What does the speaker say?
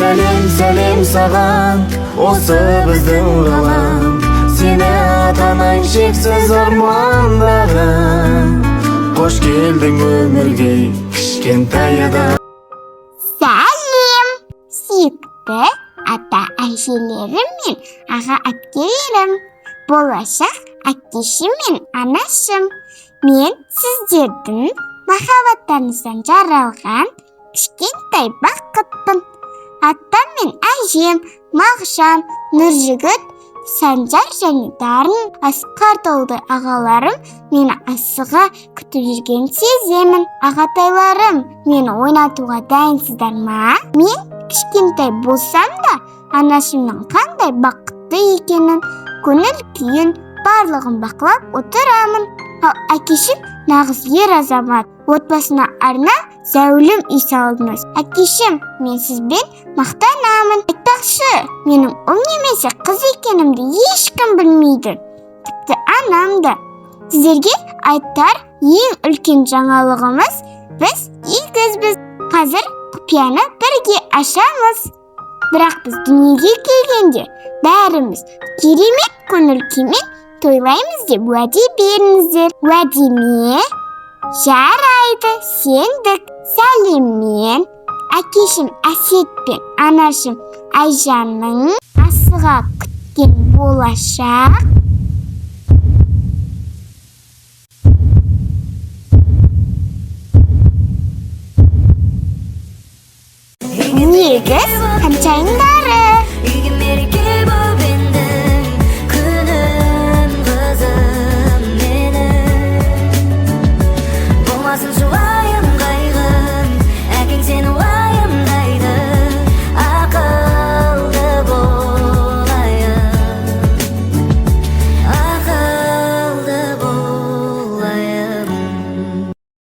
Сәлем саған, осы біздің ғалам. Сені ата-анаң шексіз армандаған. Қош келдің өмірге, кішкентай адам. Сәлем, сүйікті ата-әжелерім мен аға-әпкелерім, болашақ әкешім мен анашым. Мен сіздердің махаббаттарыңыздан жаралған кішкентай бақытпын. Атам мен әжем, Мағжан, Нұржігіт, Санжар және Дарын, Асқар толды ағаларым мені асыға күтіп жүрген сеземін. Ағатайларым, мені ойнатуға дайынсыздар ма? Мен кішкентай болсам да, анашымның қандай бақытты екенін, көңіл күйін барлығын бақылап отырамын. Ал әкешім нағыз ер азамат. Отбасына арна зәулім үй салдыңыз. Әкешім, мен сізбен мақтанамын. Айтпақшы, менің ұл немесе қыз екенімді ешкім білмейді. Тіпті анам да. Сіздерге айтар ең үлкен жаңалығымыз, біз егізбіз. Қазір құпияны бірге ашамыз. Бірақ біз дүниеге келгенде бәріміз керемет көңіл күймен тойлаймыз деп уәде беріңіздер. Уәде ме? Жарайды, сендік. Сәлеммен. Әкешім Әсет пен анашым Айжанның асыға күткен болашақ. Негіз қаншайымдар?